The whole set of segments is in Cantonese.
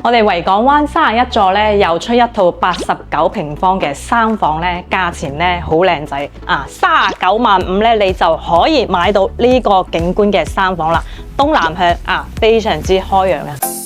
我哋維港灣31座咧又出一套89平方嘅3房咧，價錢咧好靚仔啊！39萬5咧，你就可以買到呢個景觀嘅3房啦，東南向啊，非常之開揚嘅。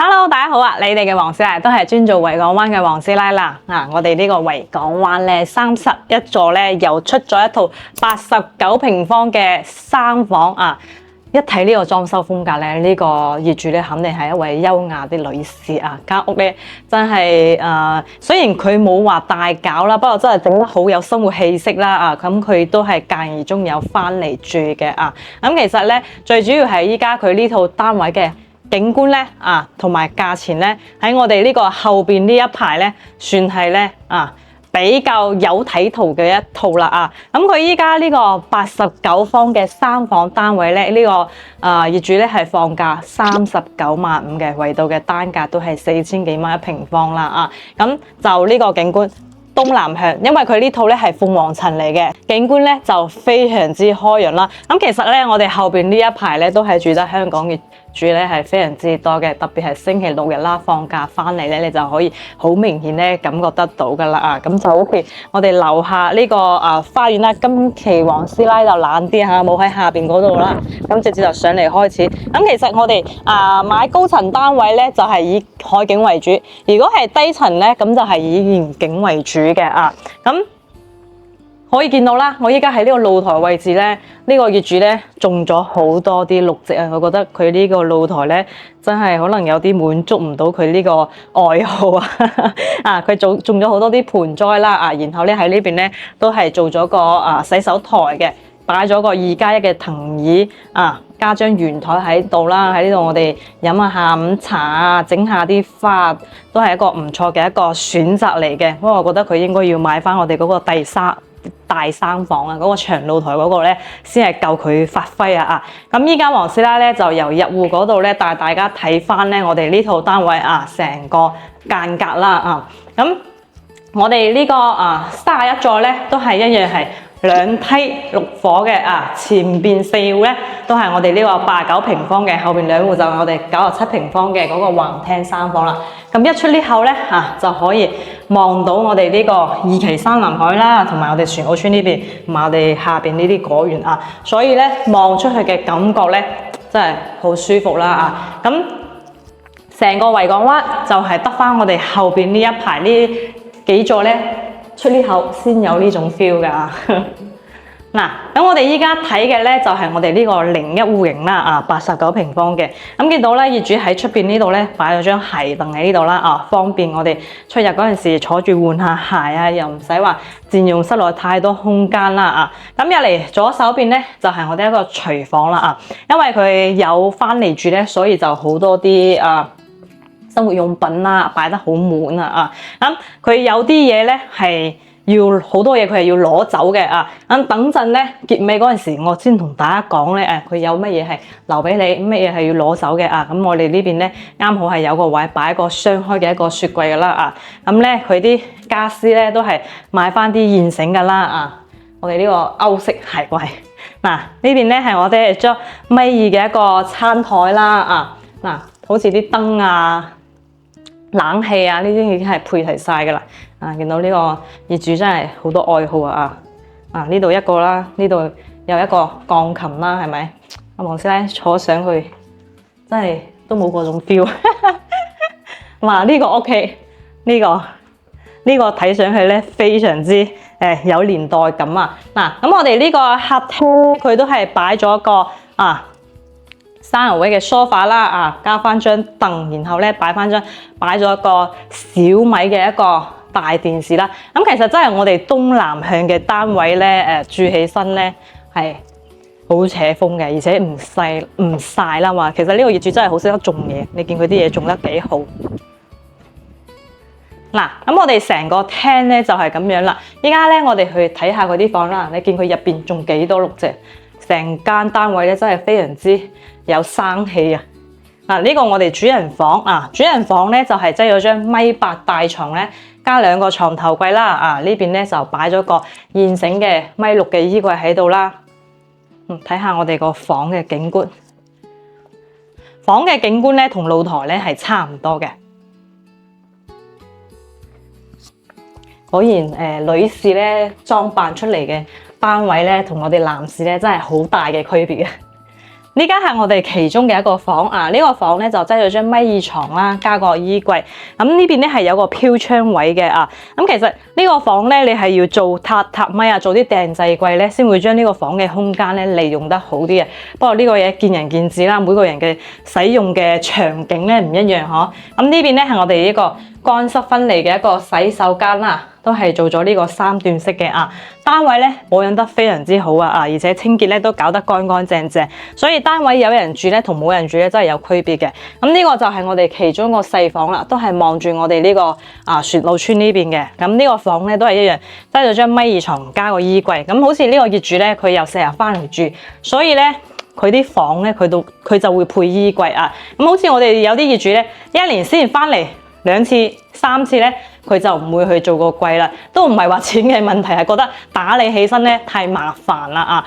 Hello， 大家好啊！你哋嘅黃師奶都係專做維港灣嘅黃師奶啦。我哋呢個維港灣咧31座咧又出咗一套89平方嘅3房啊！一睇呢個裝修風格咧，呢個業主咧肯定係一位優雅啲女士啊！間屋咧真係雖然佢冇話大搞啦，不過真係整得好有生活氣息啦啊！咁佢都係間而中有翻嚟住嘅啊！咁其實咧最主要係依家佢呢套單位嘅景觀咧同埋價錢咧喺我哋呢個後邊呢一排咧，算係咧比較有睇頭嘅一套啦啊！咁佢依家呢個89方嘅3房單位咧，呢個業主咧係放價39萬5嘅，維度嘅單價都係4000幾蚊一平方啦啊！咁就呢個景觀東南向，因為佢呢套咧係鳳凰層嚟嘅，景觀咧就非常之開揚啦。咁其實咧我哋後邊呢一排咧都係住得香港嘅住咧係非常之多嘅，特別係星期六日啦，放假翻嚟咧，你就可以好明顯咧感覺得到噶啦啊！咁就好似我哋樓下呢個花園啦，今期黃師奶就懶啲嚇，冇喺下邊嗰度啦，咁直接就上嚟開始。咁其實我哋買高層單位咧就係以海景為主，如果係低層咧咁就係以園景為主嘅啊。咁可以見到啦，我依家喺呢個露台位置咧，呢個業主咧種咗好多啲綠植啊！我覺得佢呢個露台咧真係可能有啲滿足唔到佢呢個愛好啊！佢種咗好多啲盆栽啦啊，然後咧喺呢邊咧都係做咗個洗手台嘅，擺咗個2+1嘅藤椅啊，加張圓台喺度啦，喺呢度我哋飲下下午茶啊，整下啲花都係一個唔錯嘅一個選擇嚟嘅。不過我覺得佢應該要買翻我哋嗰個大3房啊，嗰個長露台嗰個咧，先係夠佢發揮啊！咁依家黃師奶咧就由入戶嗰度咧帶大家睇翻咧我哋呢套單位成個間隔啦啊！咁我哋呢個31座咧都係一樣係2梯6伙嘅前邊4戶咧都係我哋呢個89平方嘅，後邊2戶就係我哋97平方嘅嗰個橫廳3房啦。咁一出呢口咧就可以望到我哋呢個二期山南海啦，同埋我哋船澳村呢邊，同埋我哋下邊呢啲果園啊，所以咧望出去嘅感覺咧真係好舒服啦啊！咁成個維港灣就係得翻我哋後邊呢一排呢幾座咧，出呢口先有呢種 feel 㗎。嗱，咁我哋依家睇嘅咧就係我哋呢個01戶型啦89平方嘅。咁見到咧業主喺出邊呢度咧擺咗張鞋凳喺呢度啦方便我哋出入嗰陣時坐住換下鞋啊，又唔使話佔用室內太多空間啦咁入嚟左手邊咧就係我哋一個廚房啦因為佢有翻嚟住咧，所以就好多啲生活用品啦擺得好滿咁佢有啲嘢咧係要好多嘢，佢係要攞走嘅咁等陣咧結尾嗰陣時，我先同大家講咧佢有乜嘢係留俾你，乜嘢係要攞走嘅咁我哋呢邊咧啱好係有個位擺一個雙開嘅一個雪櫃噶啦咁咧佢啲家私咧都係買翻啲現成噶啦我哋呢個歐式鞋櫃。嗱，呢邊咧係我哋將米二嘅一個餐台啦。嗱，好似啲燈啊、冷氣啊呢啲已經係配齊晒噶啦。見到呢個業主真係好多愛好啊！呢度一個啦，呢度有一個鋼琴啦，係咪？阿黃師奶坐上去真係都冇嗰種 feel。哇！呢個 OK，呢個睇上去咧非常之有年代感啊！嗱，咁我哋呢個客廳佢都係擺咗一個生牛位嘅 sofa 啦，加翻張凳，然後咧擺咗一個小米嘅一個大電視啦。咁其實真係我哋東南向嘅單位咧，住起身咧係好扯風嘅，而且唔曬啦嘛。其實呢個業主真係好識得種嘢，你見佢啲嘢種得幾好。嗱，咁我哋成個廳咧就係咁樣啦。依家咧我哋去睇下嗰啲房啦，你見佢入邊種幾多綠植，成間單位咧真係非常之有生氣啊！呢個我哋主人房主人房咧就係擠咗張米八大床咧，加2個床頭櫃啦。呢邊咧就擺咗個現成嘅米6嘅衣櫃喺度啦。睇下我哋個房嘅景觀，房嘅景觀咧同露台咧係差唔多嘅。果然女士咧裝扮出嚟嘅單位咧，同我哋男士咧真係好大嘅區別嘅。呢間係我哋其中嘅一個房呢個房咧就擠咗張米2床啦，加個衣櫃。咁呢邊咧係有個飄窗位嘅咁其實呢個房咧，你係要做榻米做啲訂製櫃咧，先會將呢個房嘅空間咧利用得好啲嘅。不過呢個嘢見仁見智啦，每個人嘅使用嘅場景咧唔一樣嗬。咁呢邊咧係我哋呢個乾濕分離嘅一個洗手間啦。都係做咗呢個3段式嘅單位咧保養得非常之好而且清潔咧都搞得乾乾淨淨，所以單位有人住咧同冇人住咧真係有區別嘅。咁呢個就係我哋其中一個細房啦，都係望住我哋呢個雪路村呢邊嘅。咁呢個房咧都係一樣，擠咗張米2床加個衣櫃。咁好似呢個業主咧，佢又成日翻嚟住，所以咧佢啲房咧佢就會配衣櫃咁好似我哋有啲業主咧，1年先翻嚟2次3次咧，佢就唔會去做個櫃啦，都唔係話錢嘅問題，係覺得打理起身咧太麻煩啦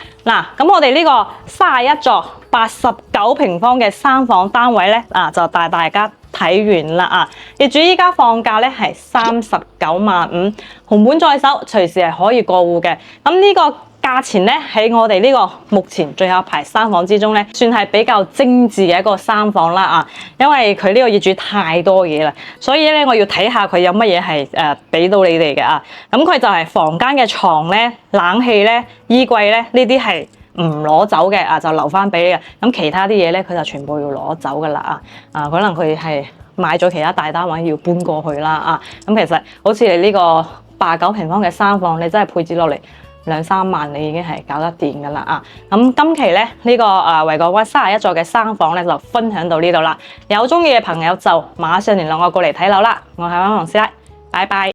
咁我哋呢個31座89平方嘅3房單位咧就帶大家睇完啦業主依家放價咧係39萬5，紅本在手，隨時係可以過戶嘅。咁呢個價錢咧喺我哋呢個目前最後排3房之中咧，算係比較精緻嘅一個3房啦因為佢呢個業主太多嘢啦，所以咧我要睇下佢有乜嘢係俾到你哋嘅咁佢就係房間嘅床咧、冷氣咧、衣櫃咧呢啲係唔攞走嘅就留翻俾你嘅。咁其他啲嘢咧佢就全部要攞走噶啦可能佢係買咗其他大單位要搬過去啦咁其實好似你呢個89平方嘅3房，你真係配置落嚟2、3萬你已經係搞得掂噶啦咁今期咧呢個維港灣31座嘅3房咧就分享到呢度啦。有中意嘅朋友就馬上聯絡我過嚟睇樓啦。我係黃師奶，拜拜。